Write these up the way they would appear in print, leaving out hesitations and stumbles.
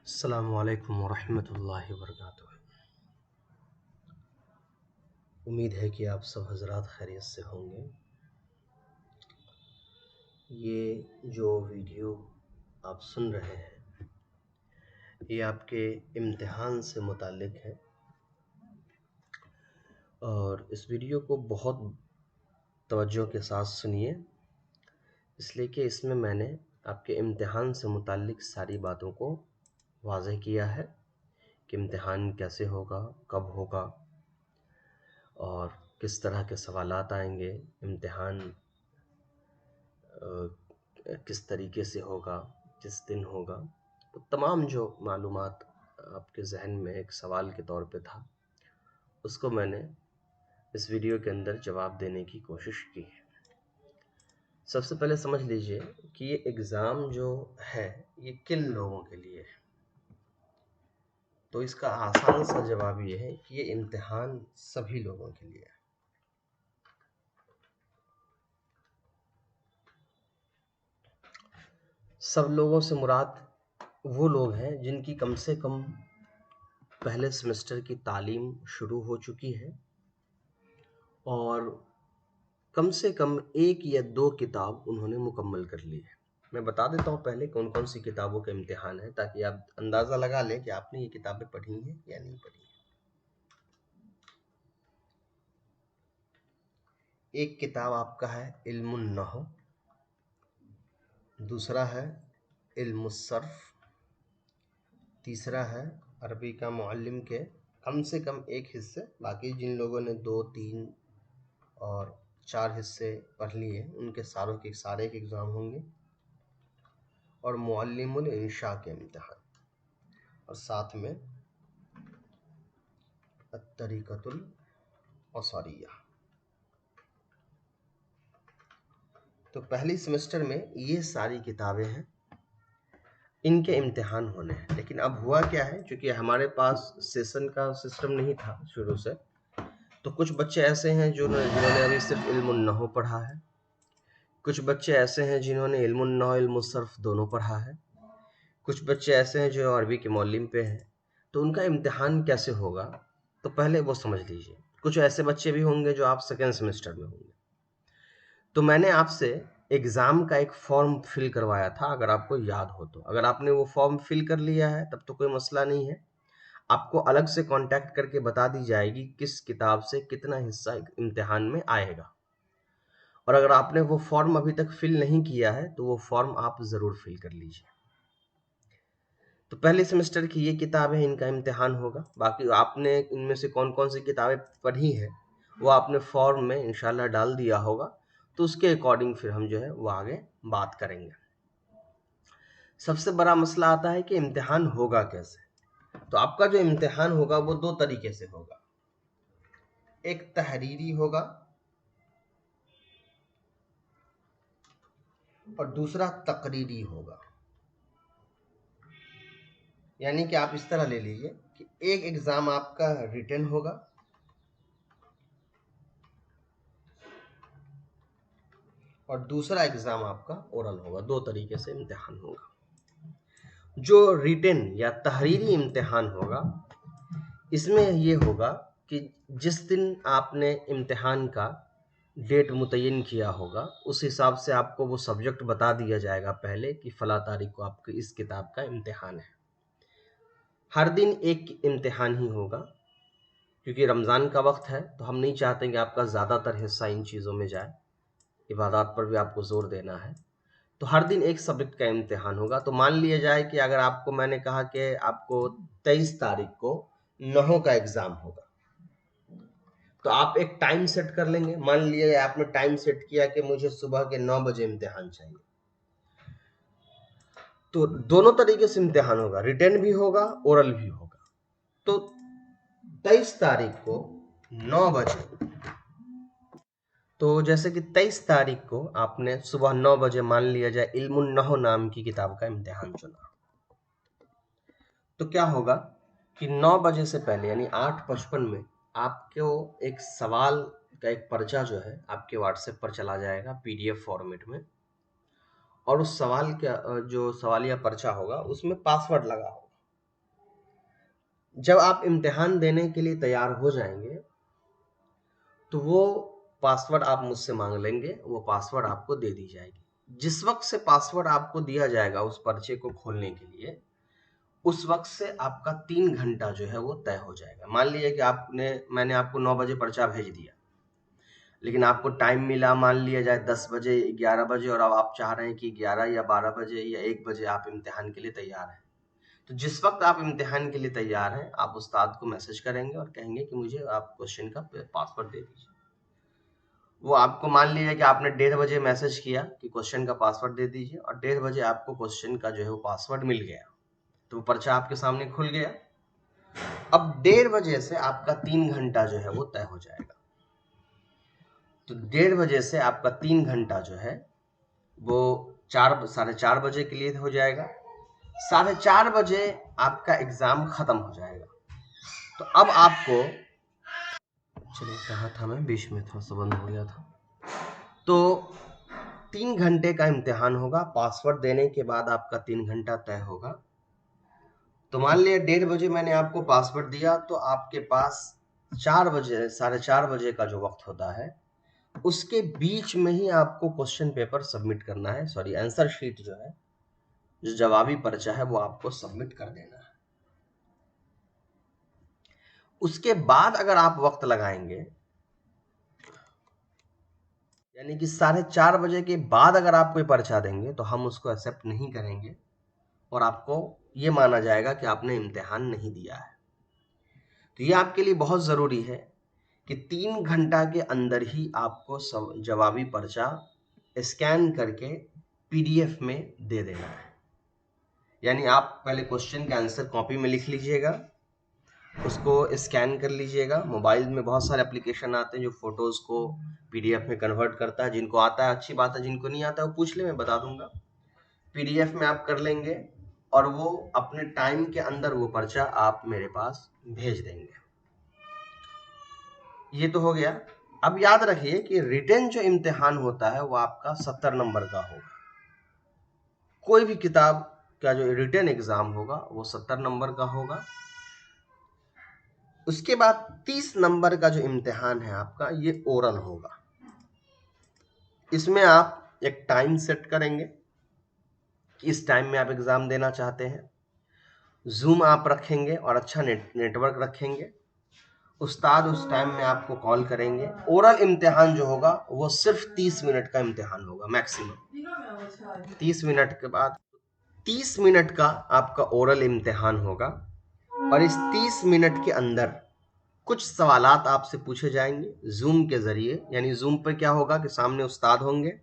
अस्सलामु अलैकुम वरहमतुल्लाहि वबरकातुहू। उम्मीद है कि आप सब हज़रात खैरियत से होंगे। ये जो वीडियो आप सुन रहे हैं ये आपके इम्तिहान से मुताल्लिक़ है और इस वीडियो को बहुत तवज्जो के साथ सुनिए, इसलिए कि इसमें मैंने आपके इम्तिहान से मुताल्लिक़ सारी बातों को वाज़ेह किया है कि इम्तिहान कैसे होगा, कब होगा और किस तरह के सवालात आएंगे, इम्तिहान किस तरीके से होगा, किस दिन होगा। तो तमाम जो मालूमात आपके ज़हन में एक सवाल के तौर पे था, उसको मैंने इस वीडियो के अंदर जवाब देने की कोशिश की है। सबसे पहले समझ लीजिए कि ये एग्ज़ाम जो है ये किन लोगों के लिए है। तो इसका आसान सा जवाब ये है कि ये इम्तिहान सभी लोगों के लिए है। सब लोगों से मुराद वो लोग हैं जिनकी कम से कम पहले सेमेस्टर की तालीम शुरू हो चुकी है और कम से कम 1 या 2 किताब उन्होंने मुकम्मल कर ली है। मैं बता देता हूँ पहले कौन कौन सी किताबों का इम्तिहान है, ताकि आप अंदाज़ा लगा लें कि आपने ये किताबें पढ़ी हैं या नहीं पढ़ी हैं। एक किताब आपका है इल्मुन नहव, दूसरा है इल्मुस सर्फ, तीसरा है अरबी का मुअल्लिम के कम से कम 1 हिस्से, बाकी जिन लोगों ने 2, 3 और 4 हिस्से पढ़ लिए उनके सारों के सारे के एग्ज़ाम होंगे, और मुअल्लिमुल इंशा के इम्तिहान, और साथ में अत-तरीक़तुल असरिया। तो पहली सेमेस्टर में ये सारी किताबें हैं, इनके इम्तिहान होने हैं। लेकिन अब हुआ क्या है, चूँकि हमारे पास सेशन का सिस्टम नहीं था शुरू से, तो कुछ बच्चे ऐसे हैं जिन्होंने अभी सिर्फ इल्मुन नहव पढ़ा है, कुछ बच्चे ऐसे हैं जिन्होंने इल्मुन नहव इल्मुस सर्फ दोनों पढ़ा है, कुछ बच्चे ऐसे हैं जो अरबी के मौलिम पे हैं। तो उनका इम्तिहान कैसे होगा, तो पहले वो समझ लीजिए। कुछ ऐसे बच्चे भी होंगे जो आप सेकेंड सेमेस्टर में होंगे। तो मैंने आपसे एग्ज़ाम का एक फॉर्म फिल करवाया था, अगर आपको याद हो तो। अगर आपने वो फॉर्म फिल कर लिया है तब तो कोई मसला नहीं है, आपको अलग से कांटेक्ट करके बता दी जाएगी किस किताब से कितना हिस्सा इम्तिहान में आएगा। और अगर आपने वो फॉर्म अभी तक फिल नहीं किया है तो वो फॉर्म आप ज़रूर फिल कर लीजिए। तो पहले सेमेस्टर की ये किताब है, इनका इम्तिहान होगा। बाकी आपने इनमें से कौन कौन सी किताबें पढ़ी हैं वो आपने फॉर्म में इंशाल्लाह डाल दिया होगा, तो उसके अकॉर्डिंग फिर हम जो है वो आगे बात करेंगे। सबसे बड़ा मसला आता है कि इम्तिहान होगा कैसे। तो आपका जो इम्तिहान होगा वो 2 तरीके से होगा, एक तहरीरी होगा और दूसरा तकरीरी होगा। यानी कि आप इस तरह ले लीजिए कि एक एग्ज़ाम आपका रिटन होगा और दूसरा एग्ज़ाम आपका ओरल होगा। 2 तरीके से इम्तिहान होगा। जो रिटन या तहरीरी इम्तिहान होगा, इसमें ये होगा कि जिस दिन आपने इम्तिहान का डेट मुतय्यन किया होगा, उस हिसाब से आपको वो सब्जेक्ट बता दिया जाएगा पहले कि फ़लाँ तारीख को आपकी इस किताब का इम्तिहान है। हर दिन एक इम्तिहान ही होगा, क्योंकि रमज़ान का वक्त है तो हम नहीं चाहते कि आपका ज़्यादातर हिस्सा इन चीज़ों में जाए, इबादत पर भी आपको ज़ोर देना है। तो हर दिन एक सब्जेक्ट का इम्तिहान होगा। तो मान लिया जाए कि अगर आपको मैंने कहा कि आपको 23 तारीख को नहव का एग्ज़ाम होगा, तो आप एक टाइम सेट कर लेंगे। मान लिया आपने टाइम सेट किया कि मुझे सुबह के 9 बजे इम्तिहान चाहिए, तो दोनों तरीके से इम्तिहान होगा, रिटन भी होगा, ओरल भी होगा। तो 23 तारीख को 9 बजे, तो जैसे कि 23 तारीख को आपने सुबह 9 बजे मान लिया जाए इल्मुन नहव नाम की किताब का इम्तिहान चुना, तो क्या होगा कि 9 बजे से पहले यानी 8:55 में आपको एक सवाल का एक पर्चा जो है आपके व्हाट्सएप पर चला जाएगा पीडीएफ फॉर्मेट में, और उस सवाल का जो सवालिया पर्चा होगा उसमें पासवर्ड लगा होगा। जब आप इम्तिहान देने के लिए तैयार हो जाएंगे तो वो पासवर्ड आप मुझसे मांग लेंगे, वो पासवर्ड आपको दे दी जाएगी। जिस वक्त से पासवर्ड आपको दिया जाएगा उस पर्चे को खोलने के लिए, उस वक्त से आपका 3 घंटा जो है वो तय हो जाएगा। मान लीजिए कि मैंने आपको 9 बजे पर्चा भेज दिया, लेकिन आपको टाइम मिला मान लिया जाए 10 बजे 11 बजे, और अब आप चाह रहे हैं कि 11 या 12 बजे या 1 बजे आप इम्तिहान के लिए तैयार हैं। तो जिस वक्त आप इम्तिहान के लिए तैयार हैं, आप उस्ताद को मैसेज करेंगे और कहेंगे कि मुझे आप क्वेश्चन का पासवर्ड दे दीजिए। वो आपको मान लीजिए कि आपने 1:30 बजे मैसेज किया कि क्वेश्चन का पासवर्ड दे दीजिए, और 1:30 बजे आपको क्वेश्चन का जो है वो पासवर्ड मिल गया, तो वो पर्चा आपके सामने खुल गया। अब 1:30 बजे से आपका 3 घंटा जो है वो तय हो जाएगा। तो 1:30 बजे से आपका 3 घंटा जो है वो 4-4:30 बजे के लिए हो जाएगा। 4:30 बजे आपका एग्जाम खत्म हो जाएगा। तो अब आपको, चलिए कहाँ था मैं, बीच में थोड़ा सा बंद हो गया था। तो 3 घंटे का इम्तिहान होगा, पासवर्ड देने के बाद आपका 3 घंटा तय होगा। तो मान लिया 1:30 बजे मैंने आपको पासवर्ड दिया, तो आपके पास 4 बजे 4:30 बजे का जो वक्त होता है, उसके बीच में ही आपको क्वेश्चन पेपर सबमिट करना है, सॉरी आंसर शीट जो है, जो जवाबी पर्चा है, वो आपको सबमिट कर देना है। उसके बाद अगर आप वक्त लगाएंगे, यानी कि 4:30 बजे के बाद अगर आप कोई पर्चा देंगे, तो हम उसको एक्सेप्ट नहीं करेंगे और आपको ये माना जाएगा कि आपने इम्तिहान नहीं दिया है। तो ये आपके लिए बहुत ज़रूरी है कि 3 घंटा के अंदर ही आपको जवाबी पर्चा स्कैन करके PDF में दे देना है। यानी आप पहले क्वेश्चन का आंसर कॉपी में लिख लीजिएगा, उसको स्कैन कर लीजिएगा। मोबाइल में बहुत सारे एप्लीकेशन आते हैं जो फोटोज़ को PDF में कन्वर्ट करता है। जिनको आता है अच्छी बात है, जिनको नहीं आता है वो पूछ ले, मैं बता दूंगा। PDF में आप कर लेंगे और वो अपने टाइम के अंदर वो पर्चा आप मेरे पास भेज देंगे। ये तो हो गया। अब याद रखिए कि रिटन जो इम्तिहान होता है वो आपका 70 नंबर का होगा। कोई भी किताब का जो रिटन एग्जाम होगा वो 70 नंबर का होगा। उसके बाद 30 नंबर का जो इम्तिहान है आपका, ये ओरल होगा। इसमें आप एक टाइम सेट करेंगे कि इस टाइम में आप एग्जाम देना चाहते हैं। जूम आप रखेंगे और अच्छा नेटवर्क रखेंगे। उस्ताद उस टाइम में आपको कॉल करेंगे। ओरल इम्तिहान जो होगा वो सिर्फ 30 मिनट का इम्तिहान होगा मैक्सिमम। 30 मिनट के बाद 30 मिनट का आपका ओरल इम्तिहान होगा, और इस 30 मिनट के अंदर कुछ सवालात आपसे पूछे जाएंगे जूम के जरिए। यानी जूम पर क्या होगा कि सामने उस्ताद होंगे,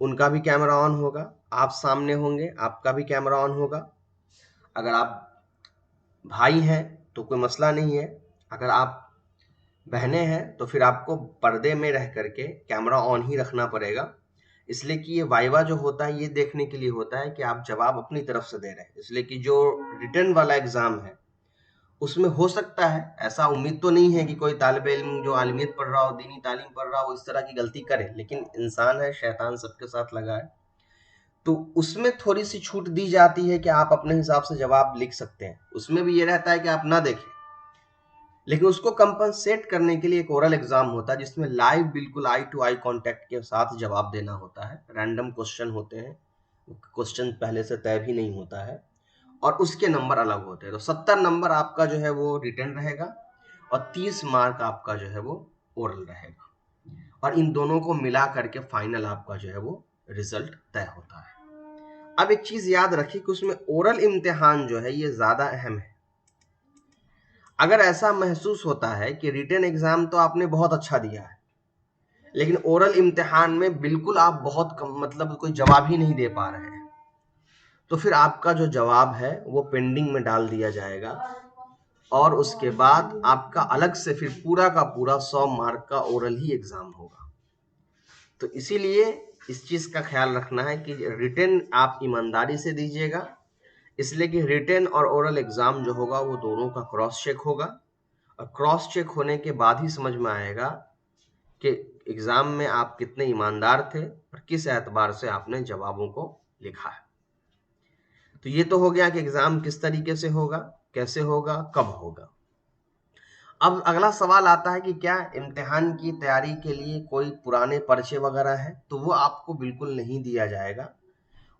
उनका भी कैमरा ऑन होगा, आप सामने होंगे, आपका भी कैमरा ऑन होगा। अगर आप भाई हैं तो कोई मसला नहीं है, अगर आप बहनें हैं तो फिर आपको पर्दे में रह करके कैमरा ऑन ही रखना पड़ेगा। इसलिए कि ये वाइवा जो होता है ये देखने के लिए होता है कि आप जवाब अपनी तरफ से दे रहे हैं। इसलिए कि जो रिटन वाला एग्जाम है उसमें हो सकता है, ऐसा उम्मीद तो नहीं है कि कोई तालिब इल्म जो आलिमियत पढ़ रहा हो, दीनी तालीम पढ़ रहा हो, इस तरह की गलती करे, लेकिन इंसान है, शैतान सबके साथ लगा है, तो उसमें थोड़ी सी छूट दी जाती है कि आप अपने हिसाब से जवाब लिख सकते हैं। उसमें भी ये रहता है कि आप ना देखें, लेकिन उसको कंपनसेट करने के लिए एक ओरल एग्जाम होता है जिसमें लाइव बिल्कुल आई टू आई कांटेक्ट के साथ जवाब देना होता है। रैंडम क्वेश्चन होते हैं, क्वेश्चन पहले से तय भी नहीं होता है, और उसके नंबर अलग होते हैं। तो 70 नंबर आपका जो है वो रिटन रहेगा और 30 मार्क आपका जो है वो ओरल रहेगा, और इन दोनों को मिला करके फाइनल आपका जो है वो रिजल्ट तय होता है। अब एक चीज याद रखिए कि उसमें ओरल इम्तिहान जो है ये ज्यादा अहम है। अगर ऐसा महसूस होता है कि रिटन एग्जाम तो आपने बहुत अच्छा दिया है, लेकिन ओरल इम्तिहान में बिल्कुल आप बहुत कम, मतलब कोई जवाब ही नहीं दे पा रहे हैं, तो फिर आपका जो जवाब है वो पेंडिंग में डाल दिया जाएगा, और उसके बाद आपका अलग से फिर पूरा का पूरा 100 मार्क का ओरल ही एग्जाम होगा। तो इसीलिए इस चीज का ख्याल रखना है कि रिटन आप ईमानदारी से दीजिएगा, इसलिए कि रिटन और ओरल एग्जाम जो होगा वो दोनों का क्रॉस चेक होगा, और क्रॉस चेक होने के बाद ही समझ में आएगा कि एग्जाम में आप कितने ईमानदार थे और किस एतबार से आपने जवाबों को लिखा है। तो ये तो हो गया कि एग्जाम किस तरीके से होगा, कैसे होगा, कब होगा। अब अगला सवाल आता है कि क्या इम्तिहान की तैयारी के लिए कोई पुराने पर्चे वगैरह है, तो वो आपको बिल्कुल नहीं दिया जाएगा।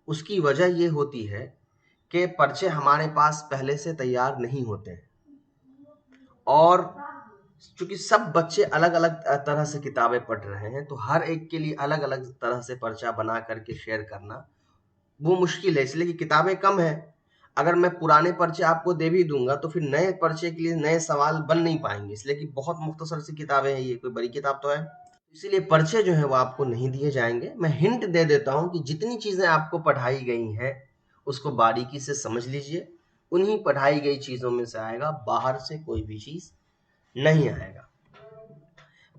उसकी वजह ये होती है कि पर्चे हमारे पास पहले से तैयार नहीं होते हैं, और चूंकि सब बच्चे अलग अलग तरह से किताबें पढ़ रहे हैं, तो हर एक के लिए अलग अलग तरह से पर्चा बना करके शेयर करना वो मुश्किल है, इसलिए कि किताबें कम है। अगर मैं पुराने पर्चे आपको दे भी दूंगा तो फिर नए पर्चे के लिए नए सवाल बन नहीं पाएंगे, इसलिए कि बहुत मुख्तसर सी किताबें हैं, ये कोई बड़ी किताब तो है। इसीलिए पर्चे जो है वो आपको नहीं दिए जाएंगे। मैं हिंट दे देता हूं कि जितनी चीजें आपको पढ़ाई गई हैं उसको बारीकी से समझ लीजिए, उन्हीं पढ़ाई गई चीजों में से आएगा, बाहर से कोई भी चीज नहीं आएगा।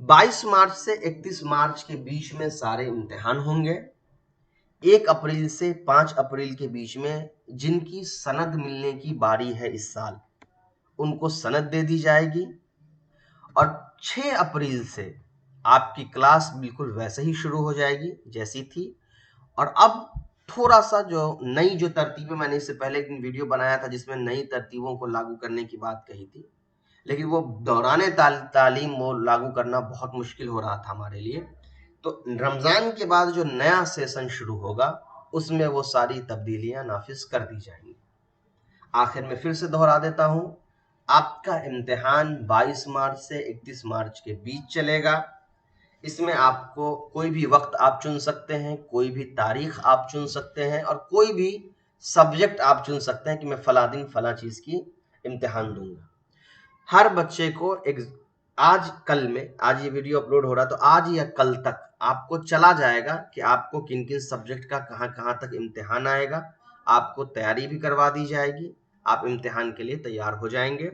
22 मार्च से 31 मार्च के बीच में सारे इम्तिहान होंगे। 1 अप्रैल से 5 अप्रैल के बीच में जिनकी सनद मिलने की बारी है इस साल, उनको सनद दे दी जाएगी, और 6 अप्रैल से आपकी क्लास बिल्कुल वैसे ही शुरू हो जाएगी जैसी थी। और अब थोड़ा सा जो नई जो तरतीबें, मैंने इससे पहले एक वीडियो बनाया था जिसमें नई तरतीबों को लागू करने की बात कही थी, लेकिन वो दौराने तालीम वो लागू करना बहुत मुश्किल हो रहा था हमारे लिए। तो रमजान के बाद जो नया सेशन शुरू होगा उसमें वो सारी तब्दीलियां नाफिज कर दी जाएंगी। आखिर में फिर से दोहरा देता हूं, आपका इम्तिहान 22 मार्च से 31 मार्च के बीच चलेगा। इसमें आपको कोई भी वक्त आप चुन सकते हैं, कोई भी तारीख आप चुन सकते हैं, और कोई भी सब्जेक्ट आप चुन सकते हैं कि मैं फला दिन फला चीज की इम्तिहान दूंगा। हर बच्चे को आज कल में, आज ये वीडियो अपलोड हो रहा है तो आज या कल तक आपको चला जाएगा कि आपको किन किन सब्जेक्ट का कहां तक इम्तिहान आएगा। आपको तैयारी भी करवा दी जाएगी, आप इम्तिहान के लिए तैयार हो जाएंगे।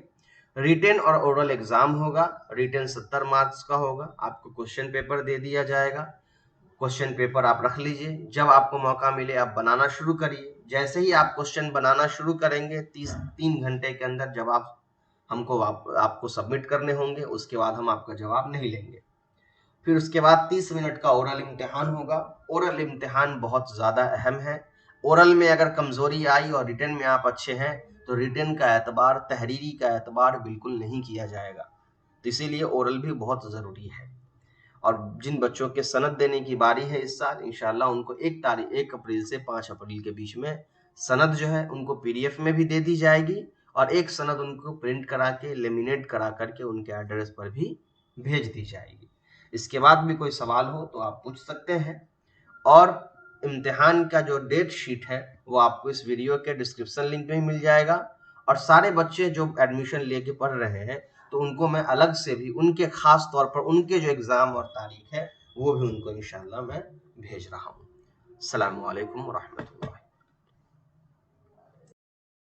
रिटेन और ओरल एग्जाम होगा। रिटेन 70 मार्क्स का होगा। आपको क्वेश्चन पेपर दे दिया जाएगा। क्वेश्चन पेपर आप रख लीजिए, जब आपको मौका मिले आप बनाना शुरू करिए। जैसे ही आप क्वेश्चन बनाना शुरू करेंगे 3 घंटे के अंदर जवाब हमको आपको सबमिट करने होंगे, उसके बाद हम आपका जवाब नहीं लेंगे। फिर उसके बाद 30 मिनट का ओरल इम्तिहान होगा। ओरल इम्तिहान बहुत ज़्यादा अहम है। ओरल में अगर कमज़ोरी आई और रिटन में आप अच्छे हैं तो रिटन का एतबार, तहरीरी का एतबार बिल्कुल नहीं किया जाएगा। तो इसीलिए ओरल भी बहुत ज़रूरी है। और जिन बच्चों के सनद देने की बारी है इस साल, इंशाल्लाह उनको 1 अप्रैल से 5 अप्रैल के बीच में सनद जो है उनको PDF में भी दे दी जाएगी, और एक सनद उनको प्रिंट करा के, लेमिनेट करा करके उनके एड्रेस पर भी भेज दी जाएगी। इसके बाद भी कोई सवाल हो तो आप पूछ सकते हैं। और इम्तिहान का जो डेट शीट है वो आपको इस वीडियो के डिस्क्रिप्शन लिंक में ही मिल जाएगा। और सारे बच्चे जो एडमिशन लेके पढ़ रहे हैं तो उनको मैं अलग से भी उनके खास तौर पर उनके जो एग्ज़ाम और तारीख है वो भी उनको इंशाल्लाह मैं भेज रहा हूँ। अस्सलामु अलैकुम व रहमतुल्लाह।